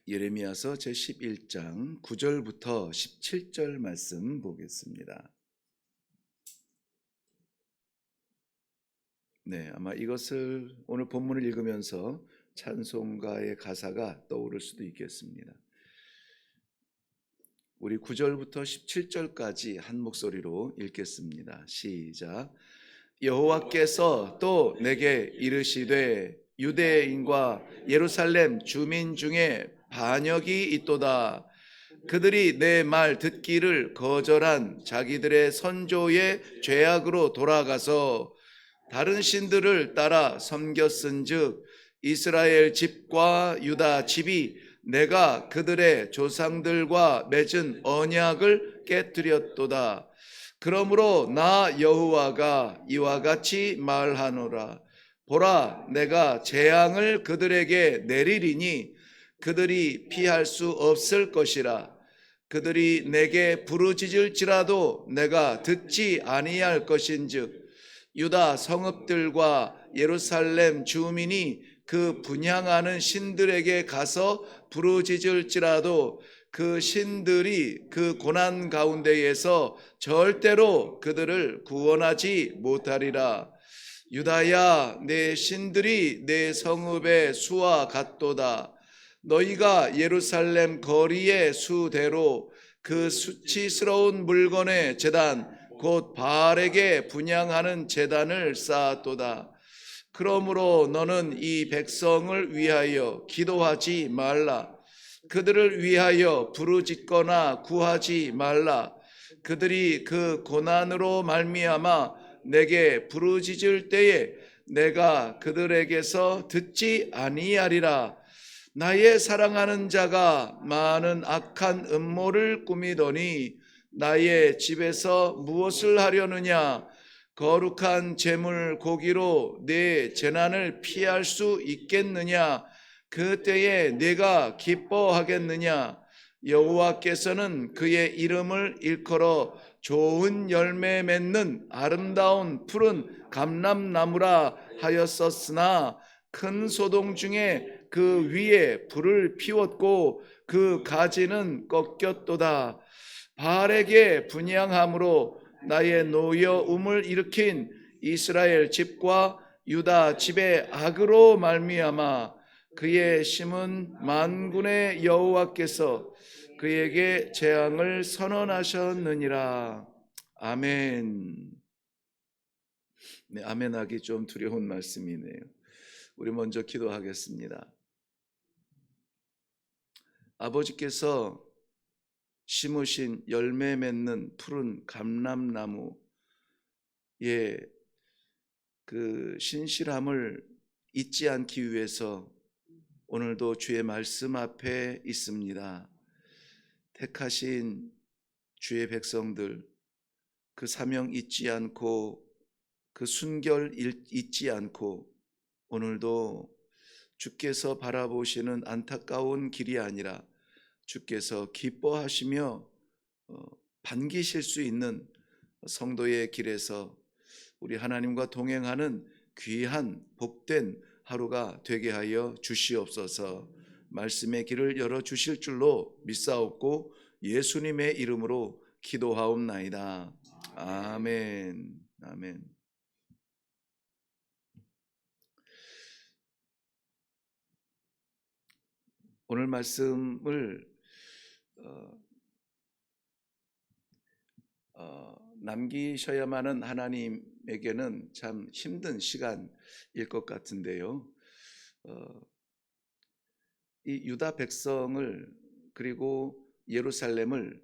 예레미야서 제11장 9절부터 17절 말씀 보겠습니다. 아마 이것을 오늘 본문을 읽으면서 찬송가의 가사가 떠오를 수도 있겠습니다. 우리 9절부터 17절까지 한 목소리로 읽겠습니다. 시작. 여호와께서 또 내게 이르시되 유대인과 예루살렘 주민 중에 반역이 있도다. 그들이 내 말 듣기를 거절한 자기들의 선조의 죄악으로 돌아가서 다른 신들을 따라 섬겼은즉 이스라엘 집과 유다 집이 내가 그들의 조상들과 맺은 언약을 깨뜨렸도다. 그러므로 나 여호와가 이와 같이 말하노라. 보라, 내가 재앙을 그들에게 내리리니 그들이 피할 수 없을 것이라. 그들이 내게 부르짖을지라도 내가 듣지 아니할 것인즉 유다 성읍들과 예루살렘 주민이 그 분향하는 신들에게 가서 부르짖을지라도 그 신들이 그 고난 가운데에서 절대로 그들을 구원하지 못하리라. 유다야, 내 신들이 내 성읍의 수와 같도다. 너희가 예루살렘 거리의 수대로 그 수치스러운 물건의 제단 곧 바알에게 분향하는 제단을 쌓았도다. 그러므로 너는 이 백성을 위하여 기도하지 말라. 그들을 위하여 부르짖거나 구하지 말라. 그들이 그 고난으로 말미암아 내게 부르짖을 때에 내가 그들에게서 듣지 아니하리라. 나의 사랑하는 자가 많은 악한 음모를 꾸미더니 나의 집에서 무엇을 하려느냐? 거룩한 제물 고기로 내 재난을 피할 수 있겠느냐? 그때에 내가 기뻐하겠느냐? 여호와께서는 그의 이름을 일컬어 좋은 열매 맺는 아름다운 푸른 감람나무라 하였었으나 큰 소동 중에 그 위에 불을 피웠고 그 가지는 꺾였도다. 바알에게 분향함으로 나의 노여움을 일으킨 이스라엘 집과 유다 집의 악으로 말미암아 그의 심은 만군의 여호와께서 그에게 재앙을 선언하셨느니라. 아멘. 아멘하기 좀 두려운 말씀이네요. 우리 먼저 기도하겠습니다. 아버지께서 심으신 열매 맺는 푸른 감람나무의 그 신실함을 잊지 않기 위해서 오늘도 주의 말씀 앞에 있습니다. 택하신 주의 백성들, 그 사명 잊지 않고 그 순결 잊지 않고 오늘도 주께서 바라보시는 안타까운 길이 아니라 주께서 기뻐하시며 반기실 수 있는 성도의 길에서 우리 하나님과 동행하는 귀한 복된 하루가 되게 하여 주시옵소서. 말씀의 길을 열어주실 줄로 믿사옵고 예수님의 이름으로 기도하옵나이다. 아멘. 아멘. 오늘 말씀을 남기셔야만은 하나님에게는 참 힘든 시간일 것 같은데요. 이 유다 백성을 그리고 예루살렘을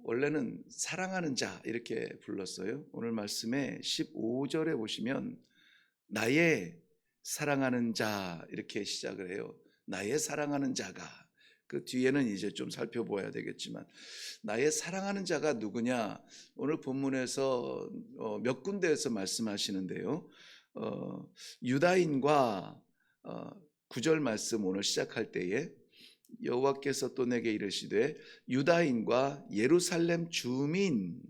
원래는 사랑하는 자 이렇게 불렀어요. 오늘 말씀에 15절에 보시면 나의 사랑하는 자 이렇게 시작을 해요. 나의 사랑하는 자가, 그 뒤에는 이제 좀 살펴봐야 되겠지만 나의 사랑하는 자가 누구냐? 오늘 본문에서 몇 군데에서 말씀하시는데요. 유다인과 9절 말씀 오늘 시작할 때에 여호와께서 또 내게 이르시되 유다인과 예루살렘 주민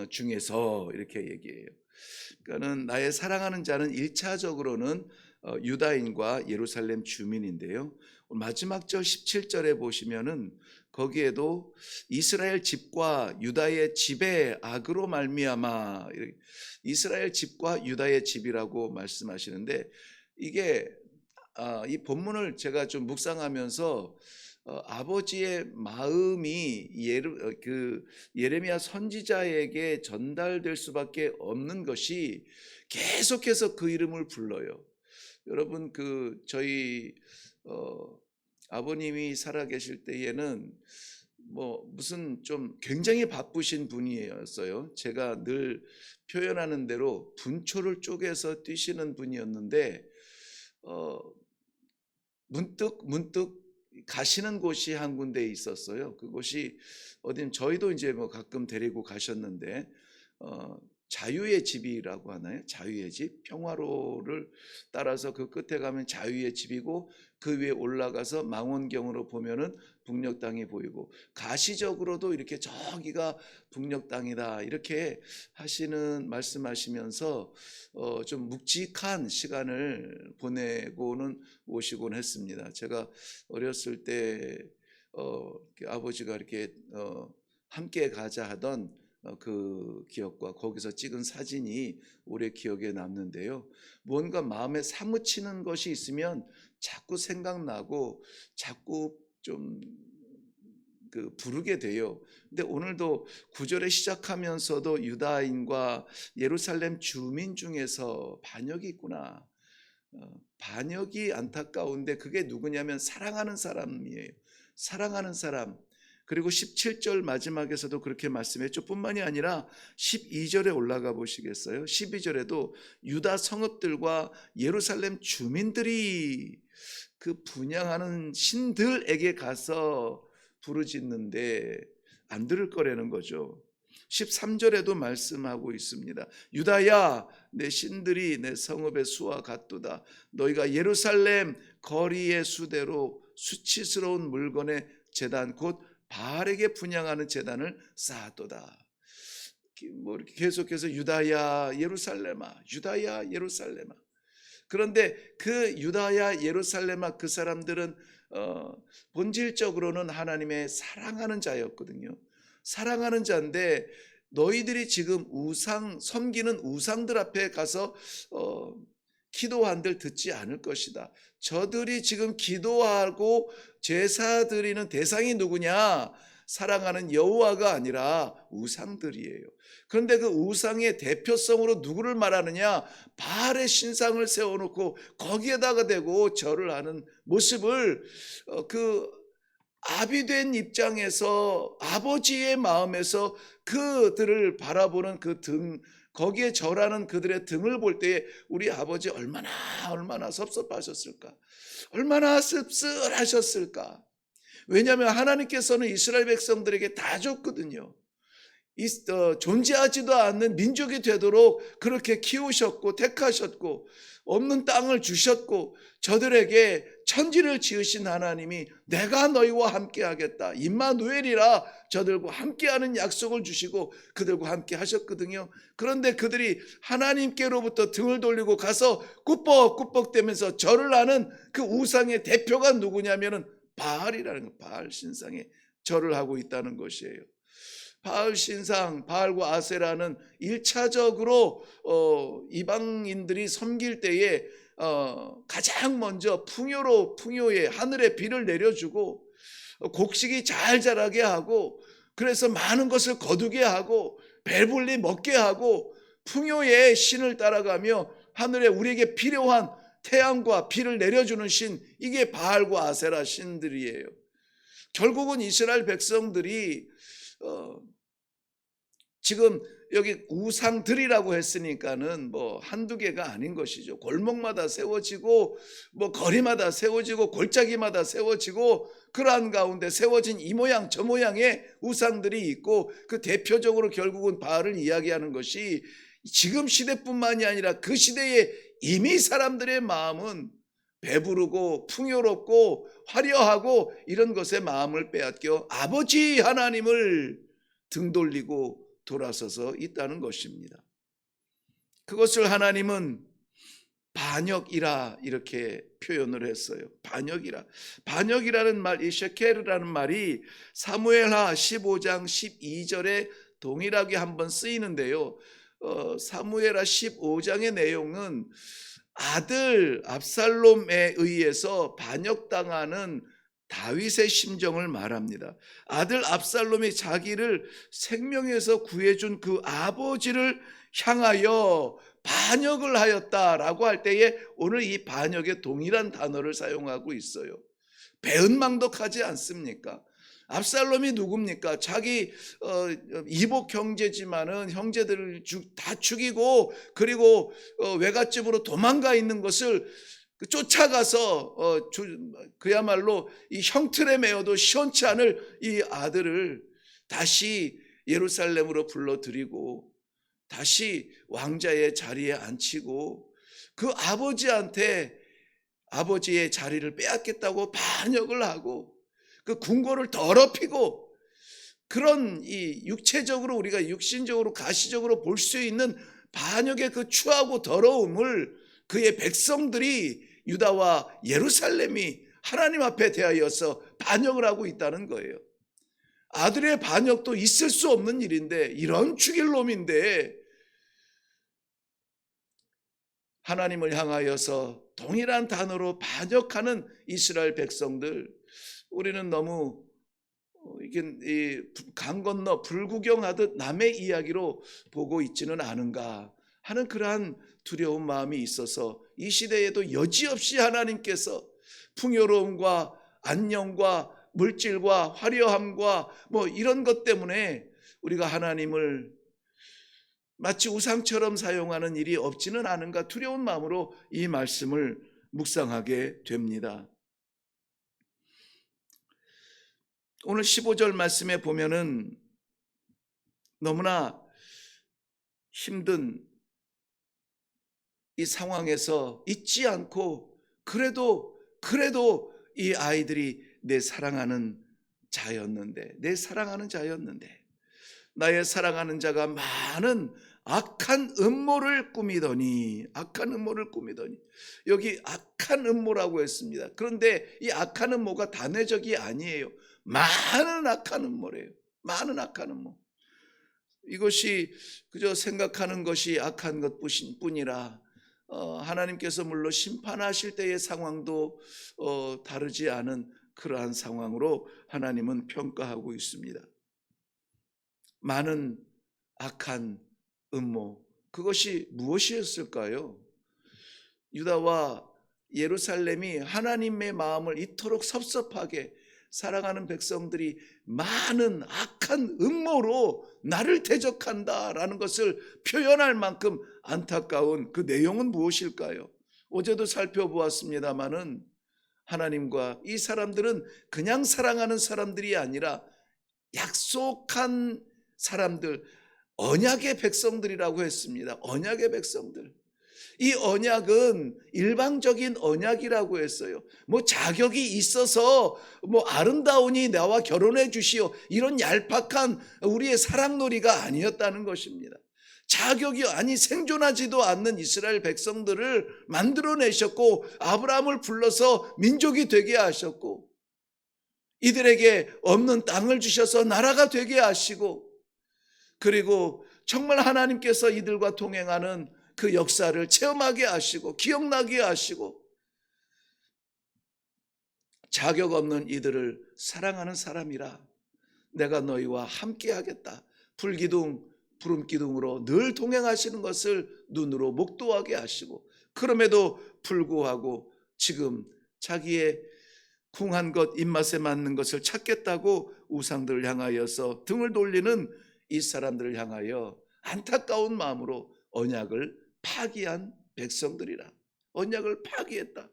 중에서 이렇게 얘기해요. 그러니까는 나의 사랑하는 자는 1차적으로는 유다인과 예루살렘 주민인데요. 마지막 절 17절에 보시면은 거기에도 이스라엘 집과 유다의 집의 악으로 말미암아, 이스라엘 집과 유다의 집이라고 말씀하시는데, 이게 이 본문을 제가 좀 묵상하면서 아버지의 마음이 예레미야 선지자에게 전달될 수밖에 없는 것이 계속해서 그 이름을 불러요. 여러분, 저희 아버님이 살아계실 때에는 무슨 좀 굉장히 바쁘신 분이었어요. 제가 늘 표현하는 대로 분초를 쪼개서 뛰시는 분이었는데, 문득 가시는 곳이 한 군데 있었어요. 그곳이 어딘, 저희도 이제 가끔 데리고 가셨는데, 자유의 집이라고 하나요? 자유의 집, 평화로를 따라서 그 끝에 가면 자유의 집이고, 그 위에 올라가서 망원경으로 보면은 북녘 땅이 보이고, 가시적으로도 이렇게 저기가 북녘 땅이다 이렇게 말씀하시면서 좀 묵직한 시간을 보내고는 오시곤 했습니다. 제가 어렸을 때 아버지가 이렇게 함께 가자 하던 그 기억과 거기서 찍은 사진이 오래 기억에 남는데요. 뭔가 마음에 사무치는 것이 있으면 자꾸 생각나고 자꾸 좀 부르게 돼요. 근데 오늘도 9절에 시작하면서도 유다인과 예루살렘 주민 중에서 반역이 있구나. 반역이 안타까운데 그게 누구냐면 사랑하는 사람이에요. 사랑하는 사람. 그리고 17절 마지막에서도 그렇게 말씀했죠. 뿐만이 아니라 12절에 올라가 보시겠어요? 12절에도 유다 성읍들과 예루살렘 주민들이 그 분향하는 신들에게 가서 부르짖는데 안 들을 거라는 거죠. 13절에도 말씀하고 있습니다. 유다야, 내 신들이 내 성읍의 수와 같도다. 너희가 예루살렘 거리의 수대로 수치스러운 물건의 제단 곧 바알에게 분향하는 제단을 쌓았도다. 이렇게 계속해서 유다야 예루살렘아, 유다야 예루살렘아. 그런데 그 유다야 예루살렘아, 그 사람들은 본질적으로는 하나님의 사랑하는 자였거든요. 사랑하는 자인데 너희들이 지금 섬기는 우상들 앞에 가서 기도한들 듣지 않을 것이다. 저들이 지금 기도하고 제사 드리는 대상이 누구냐? 사랑하는 여호와가 아니라 우상들이에요. 그런데 그 우상의 대표성으로 누구를 말하느냐? 바알의 신상을 세워놓고 거기에다가 대고 절을 하는 모습을 아비된 입장에서, 아버지의 마음에서 그들을 바라보는 거기에 절하는 그들의 등을 볼 때에 우리 아버지 얼마나 섭섭하셨을까? 얼마나 씁쓸하셨을까? 왜냐하면 하나님께서는 이스라엘 백성들에게 다 줬거든요. 존재하지도 않는 민족이 되도록 그렇게 키우셨고 택하셨고 없는 땅을 주셨고 저들에게 천지를 지으신 하나님이 내가 너희와 함께 하겠다, 임마누엘이라 저들과 함께하는 약속을 주시고 그들과 함께 하셨거든요. 그런데 그들이 하나님께로부터 등을 돌리고 가서 꾸벅꾸벅대면서 절을 하는 그 우상의 대표가 누구냐면은 바알이라는 거, 바알 신상에 절을 하고 있다는 것이에요. 바알 신상, 바알과 아세라는 1차적으로 이방인들이 섬길 때에 가장 먼저 풍요에 하늘에 비를 내려주고 곡식이 잘 자라게 하고, 그래서 많은 것을 거두게 하고 배불리 먹게 하고 풍요의 신을 따라가며 하늘에 우리에게 필요한 태양과 비를 내려주는 신, 이게 바알과 아세라 신들이에요. 결국은 이스라엘 백성들이 지금 여기 우상들이라고 했으니까는 한두 개가 아닌 것이죠. 골목마다 세워지고 거리마다 세워지고 골짜기마다 세워지고, 그러한 가운데 세워진 이 모양 저 모양의 우상들이 있고, 그 대표적으로 결국은 바알을 이야기하는 것이 지금 시대뿐만이 아니라 그 시대에 이미 사람들의 마음은 배부르고 풍요롭고 화려하고 이런 것에 마음을 빼앗겨 아버지 하나님을 등 돌리고 돌아서서 있다는 것입니다. 그것을 하나님은 반역이라 이렇게 표현을 했어요. 반역이라. 반역이라는 말, 이 셰케르라는 말이 사무엘하 15장 12절에 동일하게 한번 쓰이는데요. 사무엘하 15장의 내용은 아들 압살롬에 의해서 반역당하는 다윗의 심정을 말합니다. 아들 압살롬이 자기를 생명에서 구해준 그 아버지를 향하여 반역을 하였다라고 할 때에 오늘 이 반역의 동일한 단어를 사용하고 있어요. 배은망덕하지 않습니까? 압살롬이 누굽니까? 자기 이복 형제지만은 형제들을 다 죽이고 그리고 외갓집으로 도망가 있는 것을 쫓아가서 그야말로 이 형틀에 매어도 시원치 않을 이 아들을 다시 예루살렘으로 불러들이고 다시 왕자의 자리에 앉히고 그 아버지한테 아버지의 자리를 빼앗겠다고 반역을 하고 그 궁궐을 더럽히고 그런 이 육체적으로 우리가 육신적으로 가시적으로 볼 수 있는 반역의 그 추하고 더러움을 그의 백성들이 유다와 예루살렘이 하나님 앞에 대하여서 반역을 하고 있다는 거예요. 아들의 반역도 있을 수 없는 일인데 이런 죽일 놈인데 하나님을 향하여서 동일한 단어로 반역하는 이스라엘 백성들, 우리는 너무 이게 강 건너 불구경하듯 남의 이야기로 보고 있지는 않은가 하는 그러한 두려운 마음이 있어서 이 시대에도 여지없이 하나님께서 풍요로움과 안녕과 물질과 화려함과 뭐 이런 것 때문에 우리가 하나님을 마치 우상처럼 사용하는 일이 없지는 않은가 두려운 마음으로 이 말씀을 묵상하게 됩니다. 오늘 15절 말씀에 보면은 너무나 힘든 이 상황에서 잊지 않고 그래도 이 아이들이 내 사랑하는 자였는데 나의 사랑하는 자가 많은 악한 음모를 꾸미더니 여기 악한 음모라고 했습니다. 그런데 이 악한 음모가 단회적이 아니에요. 많은 악한 음모래요. 많은 악한 음모. 이것이 그저 생각하는 것이 악한 것뿐이라 하나님께서 물론 심판하실 때의 상황도 다르지 않은 그러한 상황으로 하나님은 평가하고 있습니다. 많은 악한 음모, 그것이 무엇이었을까요? 유다와 예루살렘이 하나님의 마음을 이토록 섭섭하게 사랑하는 백성들이 많은 악한 음모로 나를 대적한다라는 것을 표현할 만큼 안타까운 그 내용은 무엇일까요? 어제도 살펴보았습니다마는 하나님과 이 사람들은 그냥 사랑하는 사람들이 아니라 약속한 사람들, 언약의 백성들이라고 했습니다. 언약의 백성들. 이 언약은 일방적인 언약이라고 했어요. 뭐 자격이 있어서 뭐 아름다우니 나와 결혼해 주시오, 이런 얄팍한 우리의 사랑놀이가 아니었다는 것입니다. 자격이 아니 생존하지도 않는 이스라엘 백성들을 만들어내셨고 아브라함을 불러서 민족이 되게 하셨고 이들에게 없는 땅을 주셔서 나라가 되게 하시고 그리고 정말 하나님께서 이들과 동행하는 그 역사를 체험하게 하시고 기억나게 하시고 자격 없는 이들을 사랑하는 사람이라 내가 너희와 함께 하겠다. 불기둥 구름기둥으로 늘 동행하시는 것을 눈으로 목도하게 하시고 그럼에도 불구하고 지금 자기의 궁한 것 입맛에 맞는 것을 찾겠다고 우상들을 향하여서 등을 돌리는 이 사람들을 향하여 안타까운 마음으로 언약을 파기한 백성들이라. 언약을 파기했다.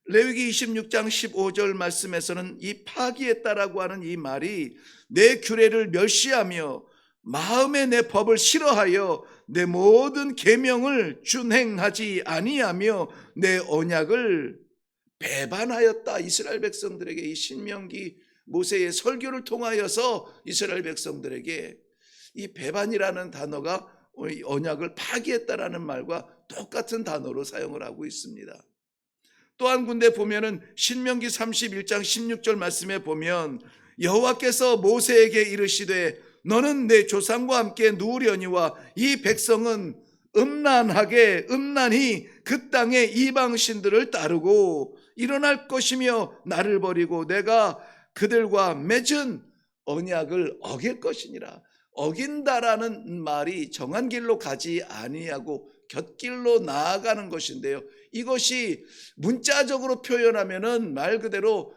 레위기 26장 15절 말씀에서는 이 파기했다라고 하는 이 말이 내 규례를 멸시하며 마음에 내 법을 싫어하여 내 모든 계명을 준행하지 아니하며 내 언약을 배반하였다. 이스라엘 백성들에게 이 신명기 모세의 설교를 통하여서 이스라엘 백성들에게 이 배반이라는 단어가 언약을 파기했다라는 말과 똑같은 단어로 사용을 하고 있습니다. 또 한 군데 보면은 신명기 31장 16절 말씀에 보면 여호와께서 모세에게 이르시되 너는 내 조상과 함께 누우려니와 이 백성은 음란히 그 땅의 이방 신들을 따르고 일어날 것이며 나를 버리고 내가 그들과 맺은 언약을 어길 것이니라. 어긴다라는 말이 정한 길로 가지 아니하고 곁길로 나아가는 것인데요, 이것이 문자적으로 표현하면은 말 그대로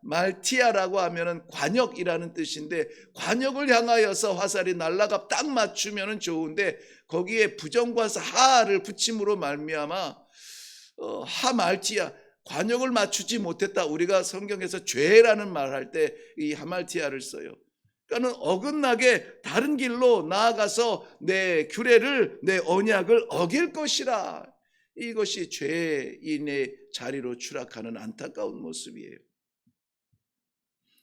말티아라고 하면은 관역이라는 뜻인데, 관역을 향하여서 화살이 날아가 딱 맞추면은 좋은데 거기에 부정관사 하를 붙임으로 말미암아 하말티아, 관역을 맞추지 못했다. 우리가 성경에서 죄라는 말 할 때 이 하말티아를 써요. 그러니까 어긋나게 다른 길로 나아가서 내 규례를, 내 언약을 어길 것이라. 이것이 죄인의 자리로 추락하는 안타까운 모습이에요.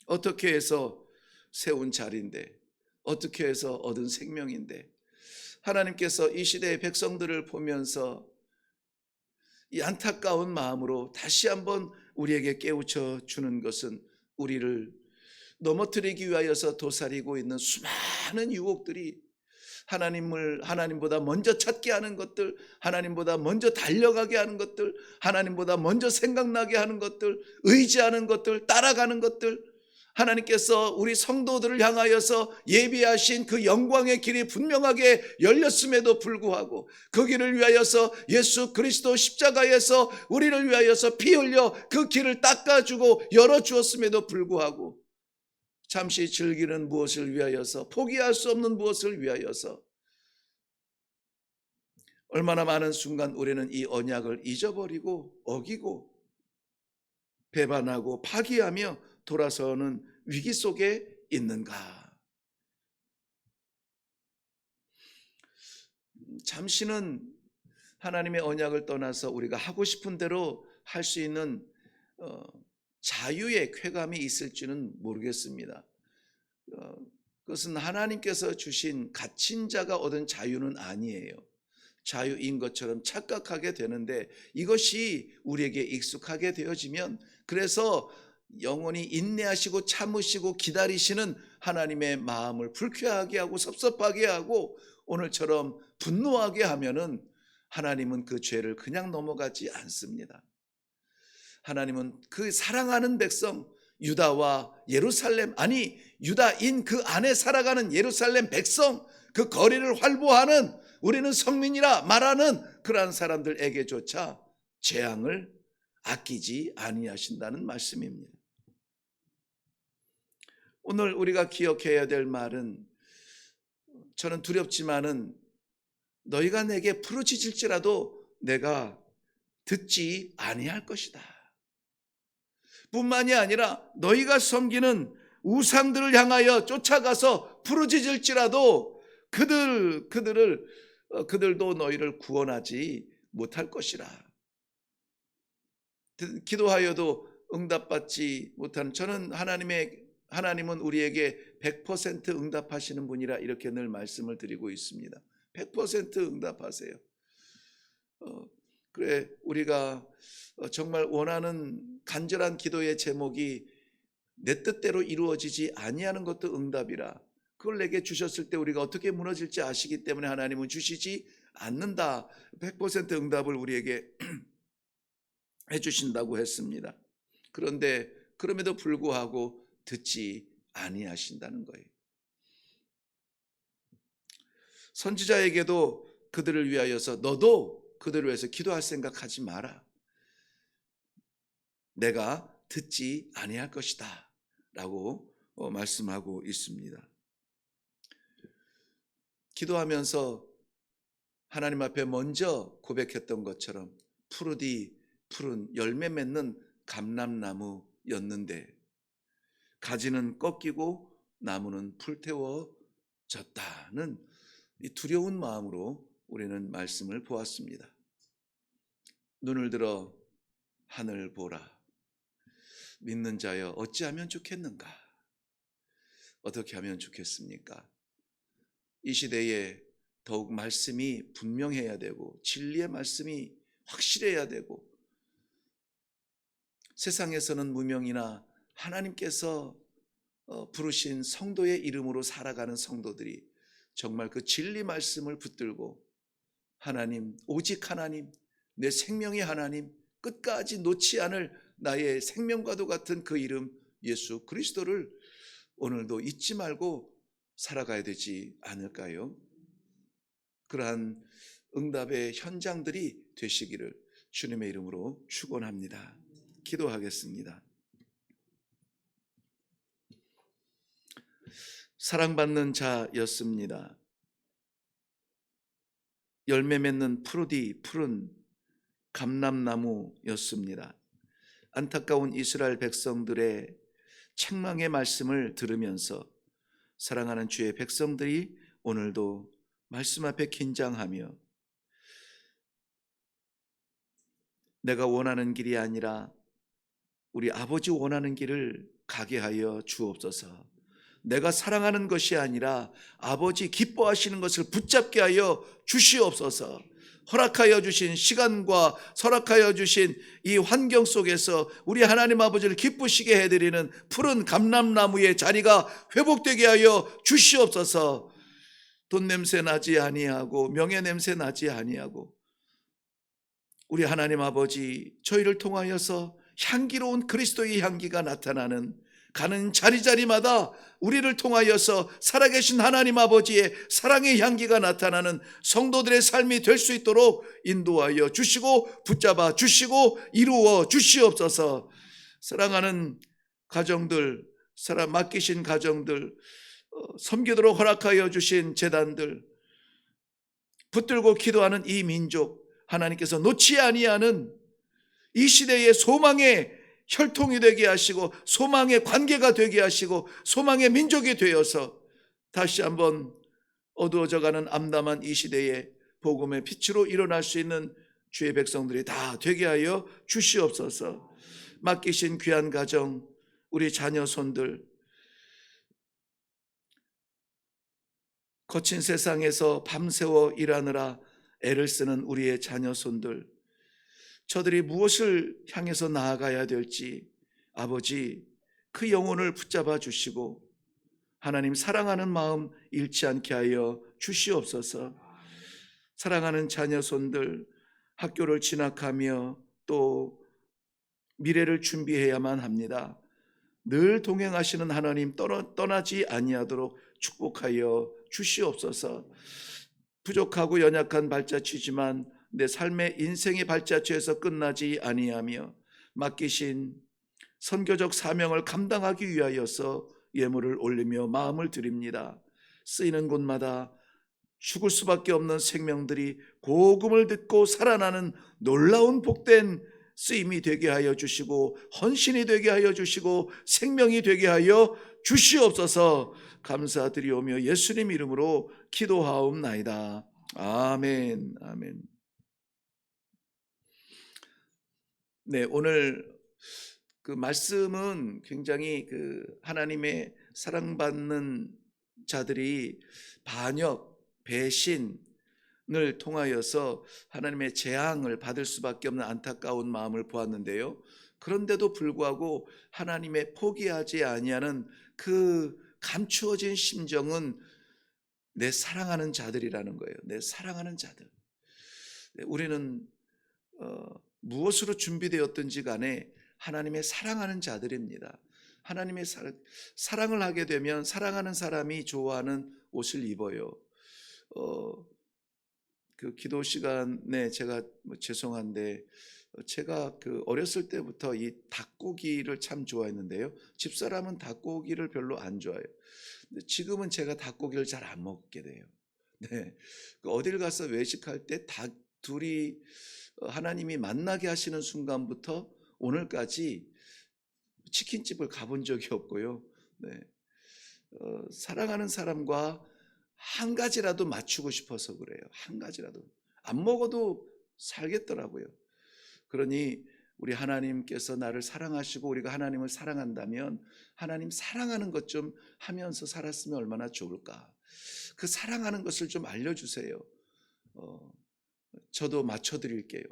어떻게 해서 세운 자리인데, 어떻게 해서 얻은 생명인데, 하나님께서 이 시대의 백성들을 보면서 이 안타까운 마음으로 다시 한번 우리에게 깨우쳐 주는 것은, 우리를 넘어뜨리기 위하여서 도사리고 있는 수많은 유혹들이, 하나님보다 먼저 찾게 하는 것들, 하나님보다 먼저 달려가게 하는 것들, 하나님보다 먼저 생각나게 하는 것들, 의지하는 것들, 따라가는 것들, 하나님께서 우리 성도들을 향하여서 예비하신 그 영광의 길이 분명하게 열렸음에도 불구하고 그 길을 위하여서 예수 그리스도 십자가에서 우리를 위하여서 피 흘려 그 길을 닦아주고 열어주었음에도 불구하고 잠시 즐기는 무엇을 위하여서, 포기할 수 없는 무엇을 위하여서 얼마나 많은 순간 우리는 이 언약을 잊어버리고 어기고 배반하고 파기하며 돌아서는 위기 속에 있는가. 잠시는 하나님의 언약을 떠나서 우리가 하고 싶은 대로 할 수 있는 자유의 쾌감이 있을지는 모르겠습니다. 그것은 하나님께서 주신 갇힌 자가 얻은 자유는 아니에요. 자유인 것처럼 착각하게 되는데, 이것이 우리에게 익숙하게 되어지면, 그래서 영원히 인내하시고 참으시고 기다리시는 하나님의 마음을 불쾌하게 하고 섭섭하게 하고 오늘처럼 분노하게 하면은 하나님은 그 죄를 그냥 넘어가지 않습니다. 하나님은 그 사랑하는 백성 유다와 예루살렘, 아니 유다인 그 안에 살아가는 예루살렘 백성, 그 거리를 활보하는 우리는 성민이라 말하는 그러한 사람들에게조차 재앙을 아끼지 아니하신다는 말씀입니다. 오늘 우리가 기억해야 될 말은, 저는 두렵지만은 너희가 내게 부르짖을지라도 내가 듣지 아니할 것이다. 뿐만이 아니라 너희가 섬기는 우상들을 향하여 쫓아가서 부르짖을지라도 그들도 너희를 구원하지 못할 것이라. 기도하여도 응답받지 못하는, 저는 하나님은 우리에게 100% 응답하시는 분이라 이렇게 늘 말씀을 드리고 있습니다. 100% 응답하세요. 그래, 우리가 정말 원하는 간절한 기도의 제목이 내 뜻대로 이루어지지 아니하는 것도 응답이라, 그걸 내게 주셨을 때 우리가 어떻게 무너질지 아시기 때문에 하나님은 주시지 않는다. 100% 응답을 우리에게 해주신다고 했습니다. 그런데 그럼에도 불구하고 듣지 아니하신다는 거예요. 선지자에게도 그들을 위하여서 너도 그들을 위해서 기도할 생각하지 마라. 내가 듣지 아니할 것이다 라고 말씀하고 있습니다. 기도하면서 하나님 앞에 먼저 고백했던 것처럼 푸른 열매 맺는 감람나무였는데 가지는 꺾이고 나무는 불태워졌다는 이 두려운 마음으로 우리는 말씀을 보았습니다. 눈을 들어 하늘 보라. 믿는 자여 어찌하면 좋겠는가? 어떻게 하면 좋겠습니까? 이 시대에 더욱 말씀이 분명해야 되고 진리의 말씀이 확실해야 되고, 세상에서는 무명이나 하나님께서 부르신 성도의 이름으로 살아가는 성도들이 정말 그 진리 말씀을 붙들고 하나님, 오직 하나님, 내 생명의 하나님, 끝까지 놓지 않을 나의 생명과도 같은 그 이름 예수 그리스도를 오늘도 잊지 말고 살아가야 되지 않을까요? 그러한 응답의 현장들이 되시기를 주님의 이름으로 축원합니다. 기도하겠습니다. 사랑받는 자였습니다. 열매 맺는 푸른 감람나무였습니다. 안타까운 이스라엘 백성들의 책망의 말씀을 들으면서 사랑하는 주의 백성들이 오늘도 말씀 앞에 긴장하며 내가 원하는 길이 아니라 우리 아버지 원하는 길을 가게 하여 주옵소서. 내가 사랑하는 것이 아니라 아버지 기뻐하시는 것을 붙잡게 하여 주시옵소서. 허락하여 주신 시간과 허락하여 주신 이 환경 속에서 우리 하나님 아버지를 기쁘시게 해드리는 푸른 감람나무의 자리가 회복되게 하여 주시옵소서. 돈 냄새 나지 아니하고 명예 냄새 나지 아니하고 우리 하나님 아버지 저희를 통하여서 향기로운 그리스도의 향기가 나타나는 가는 자리자리마다 우리를 통하여서 살아계신 하나님 아버지의 사랑의 향기가 나타나는 성도들의 삶이 될 수 있도록 인도하여 주시고 붙잡아 주시고 이루어 주시옵소서. 사랑하는 가정들, 맡기신 가정들, 섬기도록 허락하여 주신 재단들, 붙들고 기도하는 이 민족, 하나님께서 놓지 아니하는 이 시대의 소망의 혈통이 되게 하시고 소망의 관계가 되게 하시고 소망의 민족이 되어서 다시 한번 어두워져가는 암담한 이 시대에 복음의 빛으로 일어날 수 있는 주의 백성들이 다 되게 하여 주시옵소서. 맡기신 귀한 가정, 우리 자녀 손들, 거친 세상에서 밤새워 일하느라 애를 쓰는 우리의 자녀 손들, 저들이 무엇을 향해서 나아가야 될지 아버지 그 영혼을 붙잡아 주시고 하나님 사랑하는 마음 잃지 않게 하여 주시옵소서. 사랑하는 자녀 손들 학교를 진학하며 또 미래를 준비해야만 합니다. 늘 동행하시는 하나님 떠나지 아니하도록 축복하여 주시옵소서. 부족하고 연약한 발자취지만 내 삶의 인생의 발자취에서 끝나지 아니하며 맡기신 선교적 사명을 감당하기 위하여서 예물을 올리며 마음을 드립니다. 쓰이는 곳마다 죽을 수밖에 없는 생명들이 복음을 듣고 살아나는 놀라운 복된 쓰임이 되게 하여 주시고 헌신이 되게 하여 주시고 생명이 되게 하여 주시옵소서. 감사드리오며 예수님 이름으로 기도하옵나이다. 아멘. 아멘. 네, 오늘 그 말씀은 굉장히 그 하나님의 사랑받는 자들이 반역, 배신을 통하여서 하나님의 재앙을 받을 수밖에 없는 안타까운 마음을 보았는데요. 그런데도 불구하고 하나님의 포기하지 아니하는 그 감추어진 심정은 내 사랑하는 자들이라는 거예요. 내 사랑하는 자들. 우리는 무엇으로 준비되었든지 간에 하나님의 사랑하는 자들입니다. 하나님의 사랑을 하게 되면 사랑하는 사람이 좋아하는 옷을 입어요. 그 기도 시간에 제가 죄송한데 제가 그 어렸을 때부터 이 닭고기를 참 좋아했는데요. 집사람은 닭고기를 별로 안 좋아해요. 지금은 제가 닭고기를 잘 안 먹게 돼요. 네, 어딜 가서 외식할 때 닭 둘이 하나님이 만나게 하시는 순간부터 오늘까지 치킨집을 가본 적이 없고요. 네, 사랑하는 사람과 한 가지라도 맞추고 싶어서 그래요. 한 가지라도 안 먹어도 살겠더라고요. 그러니 우리 하나님께서 나를 사랑하시고 우리가 하나님을 사랑한다면 하나님 사랑하는 것 좀 하면서 살았으면 얼마나 좋을까. 그 사랑하는 것을 좀 알려주세요. 저도 맞춰드릴게요.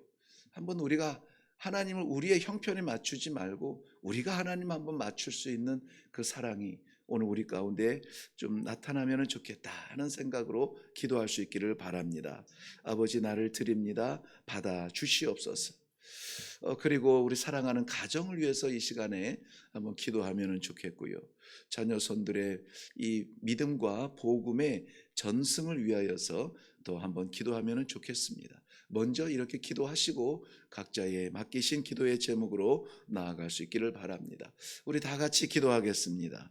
한번 우리가 하나님을 우리의 형편에 맞추지 말고 우리가 하나님 한번 맞출 수 있는 그 사랑이 오늘 우리 가운데 좀 나타나면 좋겠다 하는 생각으로 기도할 수 있기를 바랍니다. 아버지, 나를 드립니다. 받아 주시옵소서. 그리고 우리 사랑하는 가정을 위해서 이 시간에 한번 기도하면 좋겠고요. 자녀손들의 이 믿음과 복음의 전승을 위하여서 또 한번 기도하면 좋겠습니다. 먼저 이렇게 기도하시고 각자의 맡기신 기도의 제목으로 나아갈 수 있기를 바랍니다. 우리 다 같이 기도하겠습니다.